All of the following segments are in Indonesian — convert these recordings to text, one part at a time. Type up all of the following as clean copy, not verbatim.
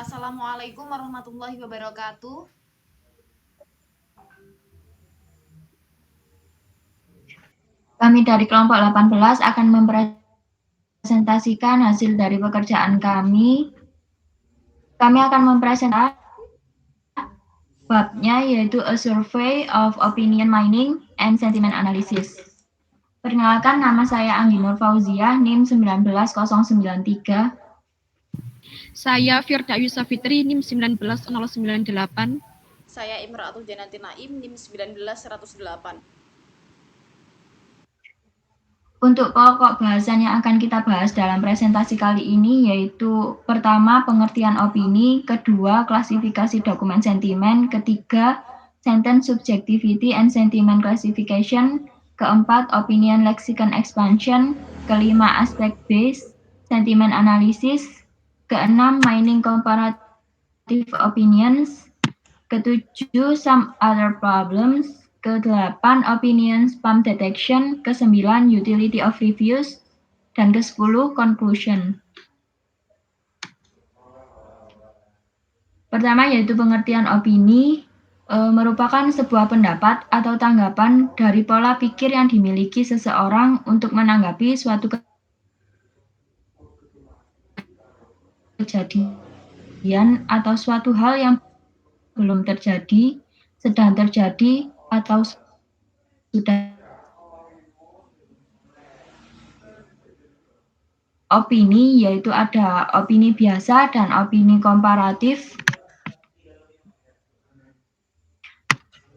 Assalamualaikum warahmatullahi wabarakatuh. Kami dari kelompok 18 akan mempresentasikan hasil dari pekerjaan kami. Kami akan mempresentasikan babnya yaitu A Survey of Opinion Mining and Sentiment Analysis. Perkenalkan, nama saya Anggi Nur Fauziah, NIM 19093. Saya Firda Yusafitri, NIM 19098. Saya Imra'atul Janati Naim, NIM 19108. Untuk pokok bahasan yang akan kita bahas dalam presentasi kali ini yaitu pertama, pengertian opini, kedua, klasifikasi dokumen sentimen, ketiga, sentence subjectivity and sentiment classification, keempat, opinion lexicon expansion, kelima, aspect based sentiment analysis, keenam, mining comparative opinions, ketujuh, some other problems, ke-8 opinion spam detection, ke-9 utility of reviews, dan ke-10 conclusion. Pertama yaitu pengertian opini, merupakan sebuah pendapat atau tanggapan dari pola pikir yang dimiliki seseorang untuk menanggapi suatu kejadian atau suatu hal yang belum terjadi, sedang terjadi, atau sudah. Opini yaitu ada opini biasa dan opini komparatif.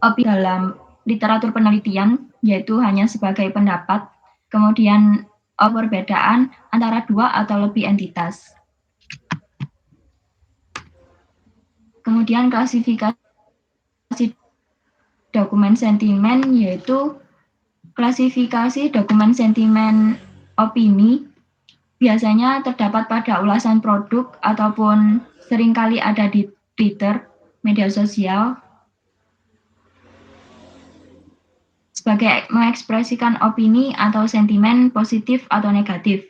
Opini dalam literatur penelitian yaitu hanya sebagai pendapat, kemudian perbedaan antara dua atau lebih entitas. Kemudian klasifikasi dokumen sentimen yaitu klasifikasi dokumen sentimen opini biasanya terdapat pada ulasan produk ataupun seringkali ada di Twitter, media sosial, sebagai mengekspresikan opini atau sentimen positif atau negatif.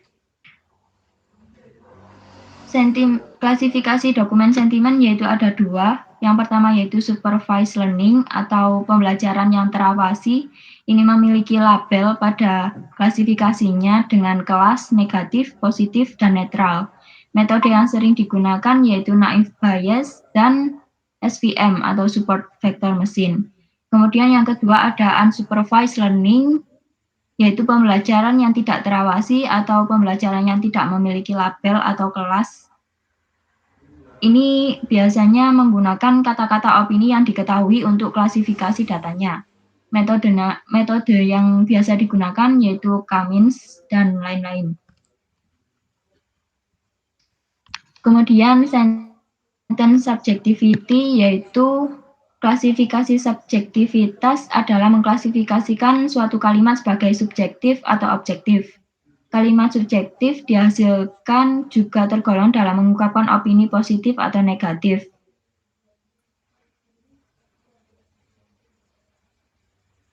Klasifikasi dokumen sentimen yaitu ada dua. Yang pertama yaitu supervised learning atau pembelajaran yang terawasi. Ini memiliki label pada klasifikasinya dengan kelas, negatif, positif, dan netral. Metode yang sering digunakan yaitu naive Bayes dan SVM atau support vector machine. Kemudian yang kedua ada unsupervised learning, yaitu pembelajaran yang tidak terawasi atau pembelajaran yang tidak memiliki label atau kelas. Ini biasanya menggunakan kata-kata opini yang diketahui untuk klasifikasi datanya. Metode yang biasa digunakan yaitu Cummins dan lain-lain. Kemudian sentence subjectivity yaitu klasifikasi subjektivitas adalah mengklasifikasikan suatu kalimat sebagai subjektif atau objektif. Kalimat subjektif dihasilkan juga tergolong dalam mengungkapkan opini positif atau negatif.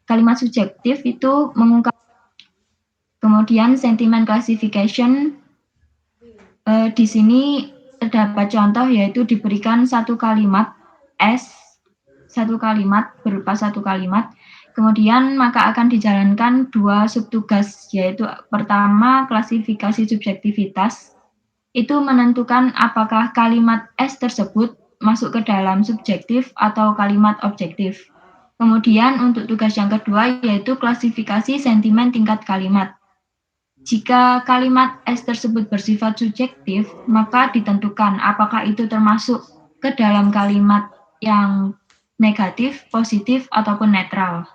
Kalimat subjektif itu mengungkap. Kemudian sentiment classification, di sini terdapat contoh yaitu diberikan satu kalimat berupa satu kalimat, kemudian maka akan dijalankan dua subtugas, yaitu pertama klasifikasi subjektivitas, itu menentukan apakah kalimat S tersebut masuk ke dalam subjektif atau kalimat objektif. Kemudian untuk tugas yang kedua yaitu klasifikasi sentimen tingkat kalimat. Jika kalimat S tersebut bersifat subjektif, maka ditentukan apakah itu termasuk ke dalam kalimat yang negatif, positif, ataupun netral.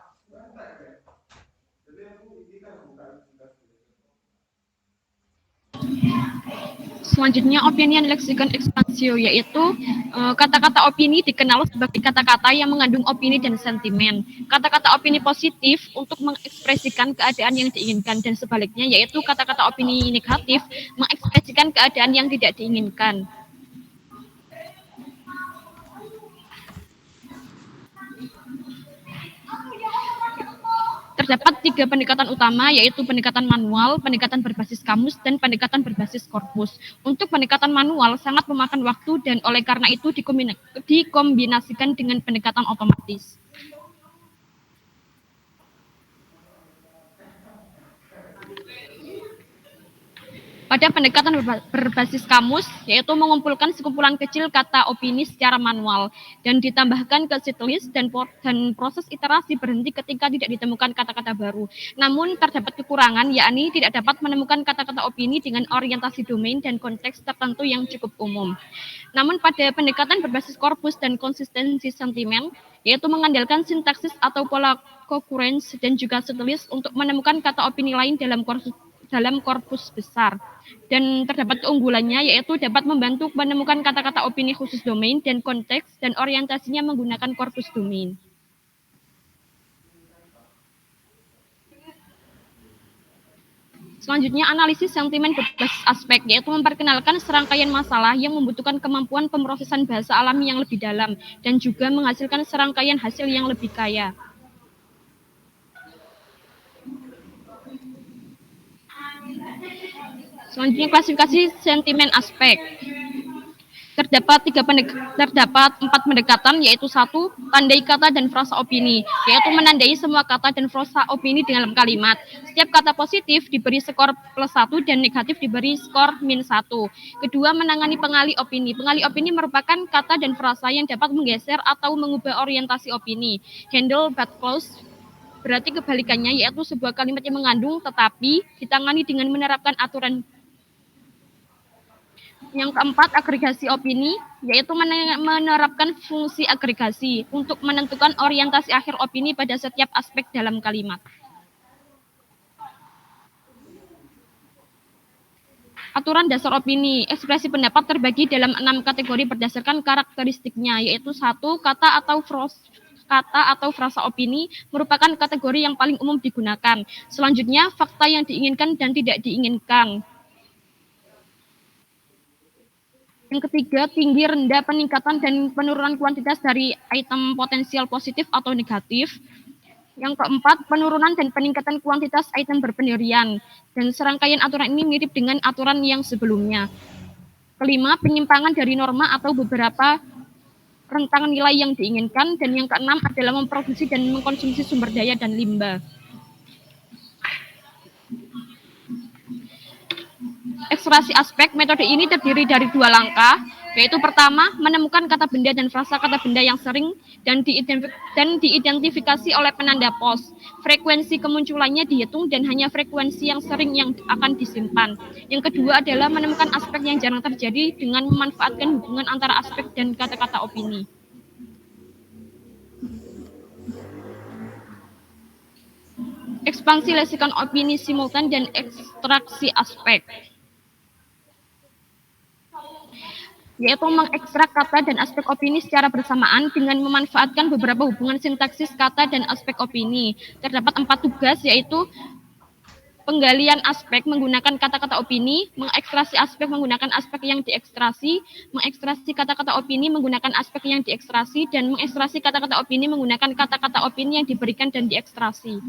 Selanjutnya, opinion lexicon expansio, yaitu kata-kata opini dikenal sebagai kata-kata yang mengandung opini dan sentimen. Kata-kata opini positif untuk mengekspresikan keadaan yang diinginkan, dan sebaliknya, yaitu kata-kata opini negatif mengekspresikan keadaan yang tidak diinginkan. Terdapat 3 pendekatan utama, yaitu pendekatan manual, pendekatan berbasis kamus, dan pendekatan berbasis korpus. Untuk pendekatan manual sangat memakan waktu dan oleh karena itu dikombinasikan dengan pendekatan otomatis. Pada pendekatan berbasis kamus, yaitu mengumpulkan sekumpulan kecil kata opini secara manual, dan ditambahkan ke setlist dan proses iterasi berhenti ketika tidak ditemukan kata-kata baru. Namun, terdapat kekurangan, yakni tidak dapat menemukan kata-kata opini dengan orientasi domain dan konteks tertentu yang cukup umum. Namun, pada pendekatan berbasis korpus dan konsistensi sentimen, yaitu mengandalkan sintaksis atau pola concurrence dan juga setlist untuk menemukan kata opini lain dalam korpus besar. Dan terdapat keunggulannya, yaitu dapat membantu menemukan kata-kata opini khusus domain dan konteks dan orientasinya menggunakan korpus domain. Selanjutnya, analisis sentimen berbasis aspek, yaitu memperkenalkan serangkaian masalah yang membutuhkan kemampuan pemrosesan bahasa alami yang lebih dalam dan juga menghasilkan serangkaian hasil yang lebih kaya. Selanjutnya, klasifikasi sentimen aspek. Terdapat 4 pendekatan, yaitu 1. Tandai kata dan frasa opini, yaitu menandai semua kata dan frasa opini di dalam kalimat. Setiap kata positif diberi skor +1 dan negatif diberi skor -1. Kedua, menangani pengalih opini. Pengalih opini merupakan kata dan frasa yang dapat menggeser atau mengubah orientasi opini. Handle but close berarti kebalikannya, yaitu sebuah kalimat yang mengandung tetapi ditangani dengan menerapkan aturan. Yang keempat, agregasi opini, yaitu menerapkan fungsi agregasi untuk menentukan orientasi akhir opini pada setiap aspek dalam kalimat. Aturan dasar opini. Ekspresi pendapat terbagi dalam 6 kategori berdasarkan karakteristiknya, yaitu 1. Kata atau frasa opini merupakan kategori yang paling umum digunakan. Selanjutnya, fakta yang diinginkan dan tidak diinginkan. Yang ketiga, tinggi, rendah, peningkatan dan penurunan kuantitas dari item potensial positif atau negatif. Yang keempat, penurunan dan peningkatan kuantitas item berpendirian. Dan serangkaian aturan ini mirip dengan aturan yang sebelumnya. Kelima, penyimpangan dari norma atau beberapa rentang nilai yang diinginkan. Dan yang keenam adalah memproduksi dan mengkonsumsi sumber daya dan limbah. Ekstraksi aspek, metode ini terdiri dari 2 langkah, yaitu pertama, menemukan kata benda dan frasa kata benda yang sering dan diidentifikasi oleh penanda pos. Frekuensi kemunculannya dihitung dan hanya frekuensi yang sering yang akan disimpan. Yang kedua adalah menemukan aspek yang jarang terjadi dengan memanfaatkan hubungan antara aspek dan kata-kata opini. Ekspansi leksikan opini simultan dan ekstraksi aspek, yaitu mengekstrak kata dan aspek opini secara bersamaan dengan memanfaatkan beberapa hubungan sintaksis kata dan aspek opini. Terdapat 4 tugas, yaitu penggalian aspek menggunakan kata-kata opini, mengekstrasi aspek menggunakan aspek yang diekstrasi, mengekstrasi kata-kata opini menggunakan aspek yang diekstrasi, dan mengekstrasi kata-kata opini menggunakan kata-kata opini yang diberikan dan diekstrasi.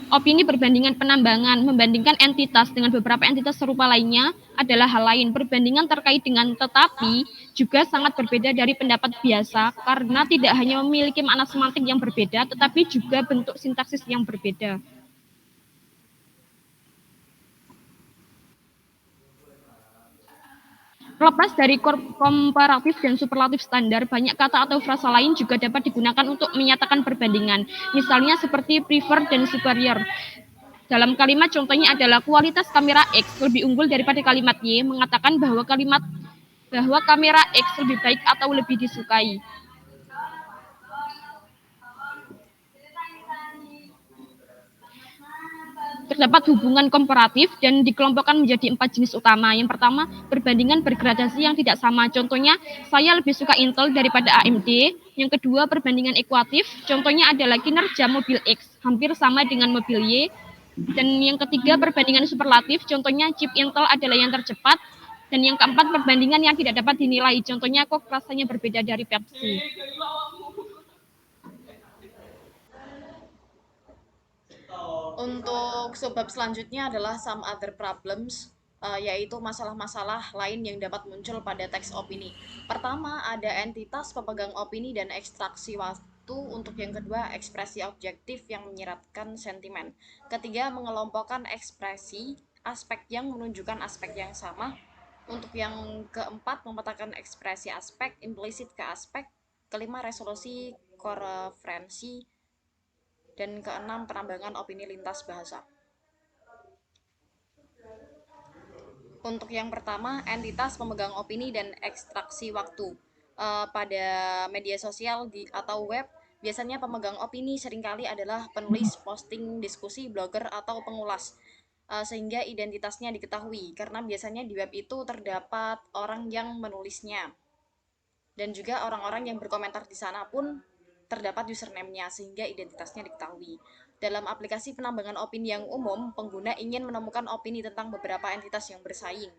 Opini perbandingan penambangan, membandingkan entitas dengan beberapa entitas serupa lainnya adalah hal lain. Perbandingan terkait dengan tetapi juga sangat berbeda dari pendapat biasa karena tidak hanya memiliki makna semantik yang berbeda, tetapi juga bentuk sintaksis yang berbeda. Terlepas dari komparatif dan superlatif standar, banyak kata atau frasa lain juga dapat digunakan untuk menyatakan perbandingan. Misalnya seperti prefer dan superior. Dalam kalimat contohnya adalah kualitas kamera X lebih unggul daripada kalimat Y, mengatakan bahwa kamera X lebih baik atau lebih disukai. Terdapat hubungan komparatif dan dikelompokkan menjadi 4 jenis utama. Yang pertama, perbandingan bergradasi yang tidak sama. Contohnya, saya lebih suka Intel daripada AMD. Yang kedua, perbandingan ekuatif. Contohnya adalah kinerja mobil X hampir sama dengan mobil Y. Dan yang ketiga, perbandingan superlatif. Contohnya, chip Intel adalah yang tercepat. Dan yang keempat, perbandingan yang tidak dapat dinilai. Contohnya, kok rasanya berbeda dari Pepsi. Untuk subbab selanjutnya adalah some other problems, yaitu masalah-masalah lain yang dapat muncul pada teks opini. Pertama, ada entitas pemegang opini dan ekstraksi waktu. Untuk yang kedua, ekspresi objektif yang menyiratkan sentimen. Ketiga, mengelompokkan ekspresi aspek yang menunjukkan aspek yang sama. Untuk yang keempat, memetakan ekspresi aspek implisit ke aspek. Kelima, resolusi koreferensi. Dan keenam, penambangan opini lintas bahasa. Untuk yang pertama, entitas pemegang opini dan ekstraksi waktu. Pada media sosial atau web, biasanya pemegang opini seringkali adalah penulis, posting, diskusi, blogger, atau pengulas. Sehingga identitasnya diketahui, karena biasanya di web itu terdapat orang yang menulisnya. Dan juga orang-orang yang berkomentar di sana pun terdapat username-nya, sehingga identitasnya diketahui. Dalam aplikasi penambangan opini yang umum, pengguna ingin menemukan opini tentang beberapa entitas yang bersaing.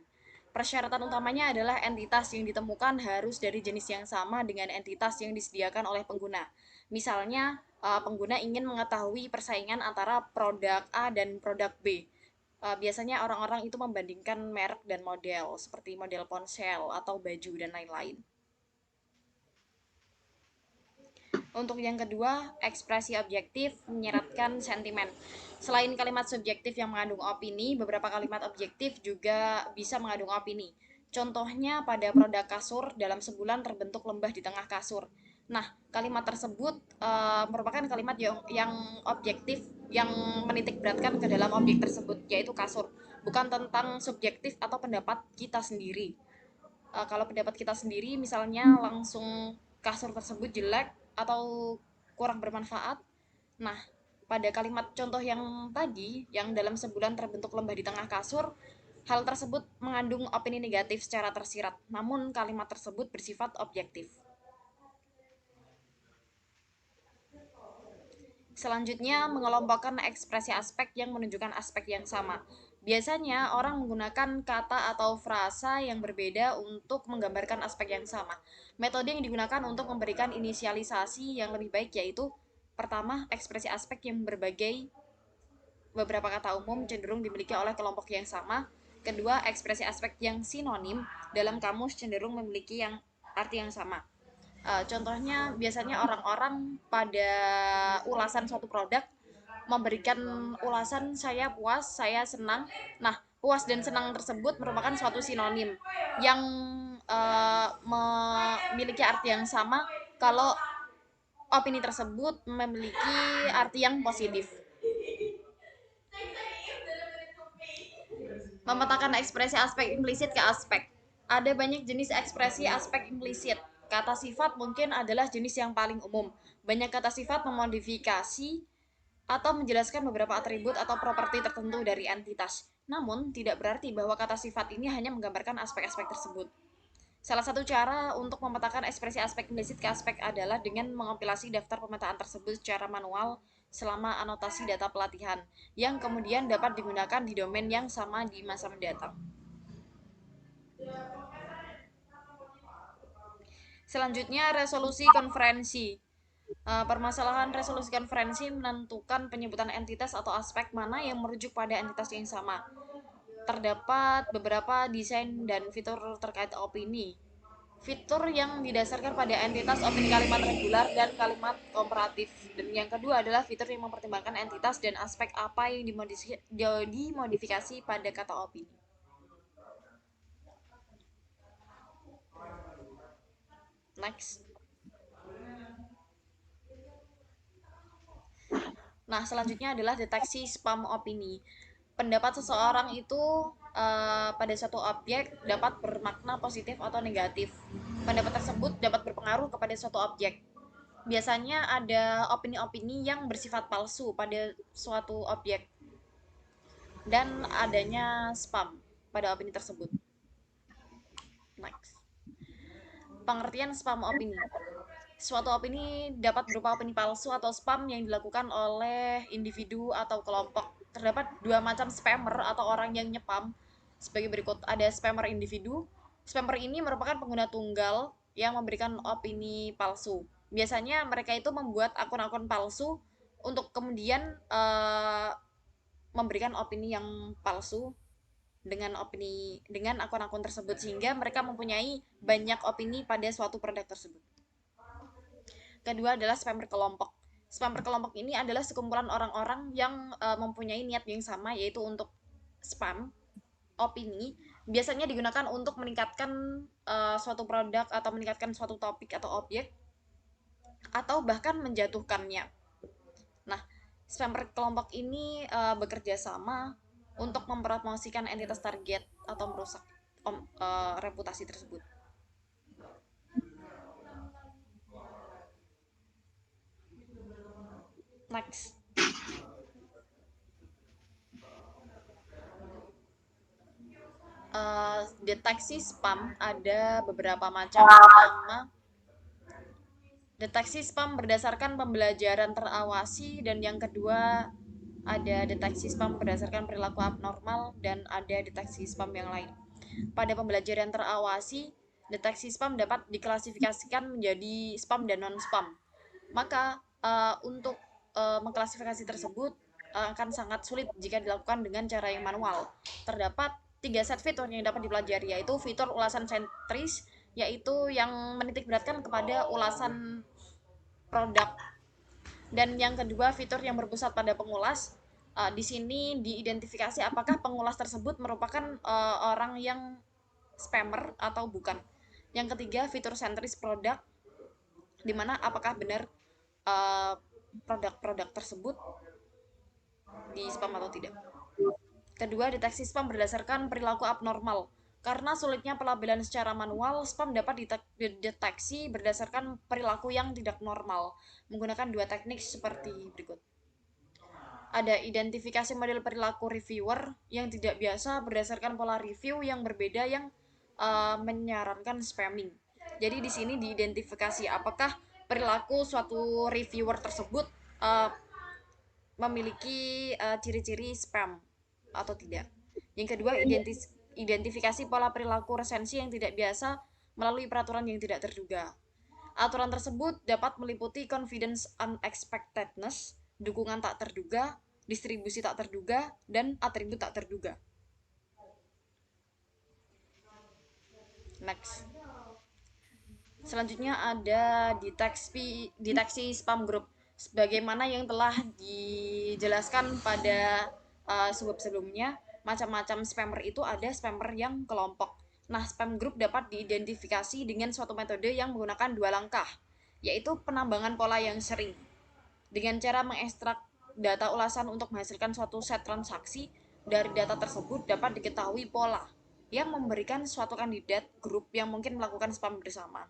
Persyaratan utamanya adalah entitas yang ditemukan harus dari jenis yang sama dengan entitas yang disediakan oleh pengguna. Misalnya, pengguna ingin mengetahui persaingan antara produk A dan produk B. Biasanya orang-orang itu membandingkan merek dan model, seperti model ponsel atau baju dan lain-lain. Untuk yang kedua, ekspresi objektif menyiratkan sentimen. Selain kalimat subjektif yang mengandung opini, beberapa kalimat objektif juga bisa mengandung opini. Contohnya pada produk kasur, dalam sebulan terbentuk lembah di tengah kasur. Nah, kalimat tersebut merupakan kalimat yang objektif, yang menitik beratkan ke dalam objek tersebut, yaitu kasur. Bukan tentang subjektif atau pendapat kita sendiri. Kalau pendapat kita sendiri, misalnya langsung kasur tersebut jelek atau kurang bermanfaat. Nah, pada kalimat contoh yang tadi, yang dalam sebulan terbentuk lembah di tengah kasur, hal tersebut mengandung opini negatif secara tersirat, namun kalimat tersebut bersifat objektif. Selanjutnya, mengelompokkan ekspresi aspek yang menunjukkan aspek yang sama. Biasanya, orang menggunakan kata atau frasa yang berbeda untuk menggambarkan aspek yang sama. Metode yang digunakan untuk memberikan inisialisasi yang lebih baik yaitu: pertama, ekspresi aspek yang berbagai beberapa kata umum cenderung dimiliki oleh kelompok yang sama. Kedua, ekspresi aspek yang sinonim dalam kamus cenderung memiliki arti yang sama. Contohnya biasanya orang-orang pada ulasan suatu produk memberikan ulasan saya puas, saya senang. Nah, puas dan senang tersebut merupakan suatu sinonim yang memiliki arti yang sama kalau opini tersebut memiliki arti yang positif. Memetakan ekspresi aspek implisit ke aspek. Ada banyak jenis ekspresi aspek implisit. Kata sifat mungkin adalah jenis yang paling umum. Banyak kata sifat memodifikasi atau menjelaskan beberapa atribut atau properti tertentu dari entitas. Namun, tidak berarti bahwa kata sifat ini hanya menggambarkan aspek-aspek tersebut. Salah satu cara untuk memetakan ekspresi aspek implisit ke aspek adalah dengan mengompilasi daftar pemetaan tersebut secara manual selama anotasi data pelatihan, yang kemudian dapat digunakan di domain yang sama di masa mendatang. Selanjutnya, resolusi konferensi. Permasalahan resolusi konferensi menentukan penyebutan entitas atau aspek mana yang merujuk pada entitas yang sama. Terdapat beberapa desain dan fitur terkait opini. Fitur yang didasarkan pada entitas opini kalimat regular dan kalimat komparatif. Dan yang kedua adalah fitur yang mempertimbangkan entitas dan aspek apa yang dimodifikasi pada kata opini. Next. Nah, selanjutnya adalah deteksi spam opini. Pendapat seseorang itu pada suatu objek dapat bermakna positif atau negatif. Pendapat tersebut dapat berpengaruh kepada suatu objek. Biasanya ada opini-opini yang bersifat palsu pada suatu objek dan adanya spam pada opini tersebut. Next. Pengertian spam opini. Suatu opini dapat berupa opini palsu atau spam yang dilakukan oleh individu atau kelompok. Terdapat dua macam spammer atau orang yang nyepam sebagai berikut. Ada spammer individu. Spammer ini merupakan pengguna tunggal yang memberikan opini palsu. Biasanya mereka itu membuat akun-akun palsu untuk kemudian memberikan opini yang palsu dengan akun-akun tersebut, sehingga mereka mempunyai banyak opini pada suatu produk tersebut. Kedua adalah spammer kelompok. Spammer kelompok ini adalah sekumpulan orang-orang yang mempunyai niat yang sama, yaitu untuk spam opini. Biasanya digunakan untuk meningkatkan suatu produk atau meningkatkan suatu topik atau objek, atau bahkan menjatuhkannya. Nah, spammer kelompok ini bekerja sama untuk mempromosikan entitas target atau merusak reputasi tersebut. Next. Deteksi spam ada beberapa macam. Pertama, deteksi spam berdasarkan pembelajaran terawasi, dan yang kedua ada deteksi spam berdasarkan perilaku abnormal, dan ada deteksi spam yang lain. Pada pembelajaran terawasi, deteksi spam dapat diklasifikasikan menjadi spam dan non-spam. Maka untuk mengklasifikasi tersebut akan sangat sulit jika dilakukan dengan cara yang manual. Terdapat 3 set fitur yang dapat dipelajari, yaitu fitur ulasan sentris, yaitu yang menitikberatkan kepada ulasan produk. Dan yang kedua, fitur yang berpusat pada pengulas. Di sini diidentifikasi apakah pengulas tersebut merupakan orang yang spammer atau bukan. Yang ketiga, fitur sentris produk, di mana apakah benar produk-produk tersebut di spam atau tidak. Kedua, deteksi spam berdasarkan perilaku abnormal. Karena sulitnya pelabelan secara manual, spam dapat dideteksi berdasarkan perilaku yang tidak normal, menggunakan 2 teknik seperti berikut. Ada identifikasi model perilaku reviewer yang tidak biasa berdasarkan pola review yang berbeda yang menyarankan spamming. Jadi di sini diidentifikasi apakah perilaku suatu reviewer tersebut memiliki ciri-ciri spam atau tidak. Yang kedua, identifikasi pola perilaku resensi yang tidak biasa melalui peraturan yang tidak terduga. Aturan tersebut dapat meliputi confidence unexpectedness, dukungan tak terduga, distribusi tak terduga, dan atribut tak terduga. Next. Selanjutnya ada deteksi spam group. Sebagaimana yang telah dijelaskan pada sebelumnya, macam-macam spammer itu ada spammer yang kelompok. Nah, spam group dapat diidentifikasi dengan suatu metode yang menggunakan 2 langkah, yaitu penambangan pola yang sering. Dengan cara mengekstrak data ulasan untuk menghasilkan suatu set transaksi, dari data tersebut dapat diketahui pola yang memberikan suatu kandidat grup yang mungkin melakukan spam bersama.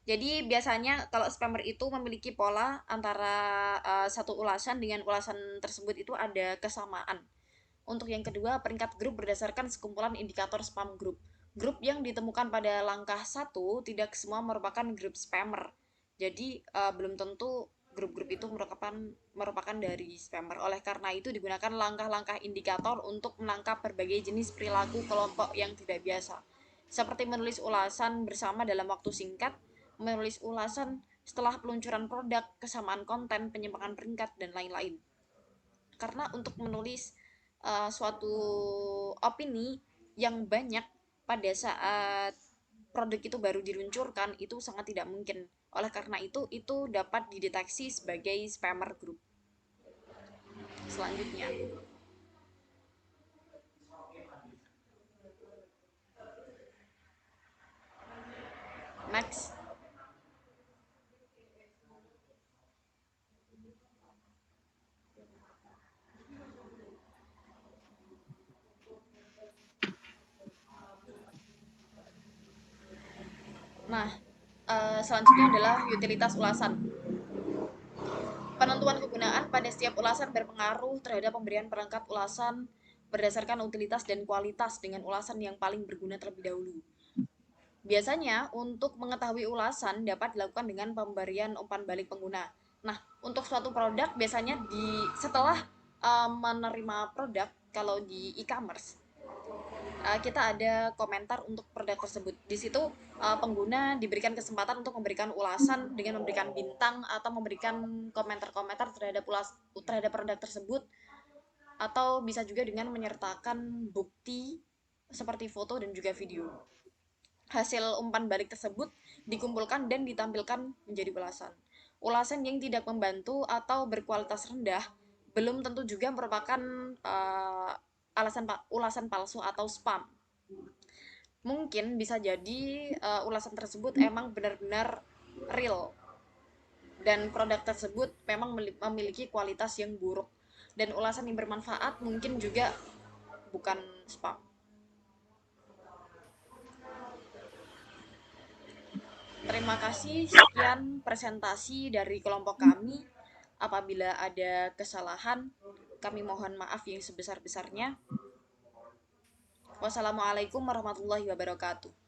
Jadi biasanya kalau spammer itu memiliki pola antara satu ulasan dengan ulasan tersebut itu ada kesamaan. Untuk yang kedua, peringkat grup berdasarkan sekumpulan indikator spam group. Grup yang ditemukan pada langkah 1 tidak semua merupakan grup spammer. Jadi belum tentu grup-grup itu merupakan dari spammer. Oleh karena itu digunakan langkah-langkah indikator untuk menangkap berbagai jenis perilaku kelompok yang tidak biasa. Seperti menulis ulasan bersama dalam waktu singkat, menulis ulasan setelah peluncuran produk, kesamaan konten, penyimpangan peringkat, dan lain-lain. Karena untuk menulis suatu opini yang banyak pada saat produk itu baru diluncurkan itu sangat tidak mungkin. Oleh karena itu dapat dideteksi sebagai spammer group. Selanjutnya, next. Nah, selanjutnya adalah utilitas ulasan. Penentuan kegunaan pada setiap ulasan berpengaruh terhadap pemberian perangkat ulasan berdasarkan utilitas dan kualitas, dengan ulasan yang paling berguna terlebih dahulu. Biasanya untuk mengetahui ulasan dapat dilakukan dengan pemberian umpan balik pengguna. Nah, untuk suatu produk biasanya setelah menerima produk, kalau di e-commerce kita ada komentar untuk produk tersebut. Di situ pengguna diberikan kesempatan untuk memberikan ulasan dengan memberikan bintang atau memberikan komentar-komentar terhadap produk tersebut atau bisa juga dengan menyertakan bukti seperti foto dan juga video. Hasil umpan balik tersebut dikumpulkan dan ditampilkan menjadi ulasan. Ulasan yang tidak membantu atau berkualitas rendah belum tentu juga merupakan ulasan palsu atau spam. Mungkin bisa jadi ulasan tersebut emang benar-benar real dan produk tersebut memang memiliki kualitas yang buruk, dan ulasan yang bermanfaat mungkin juga bukan spam. Terima kasih, sekian presentasi dari kelompok kami. Apabila ada kesalahan, kami mohon maaf yang sebesar-besarnya. Wassalamualaikum warahmatullahi wabarakatuh.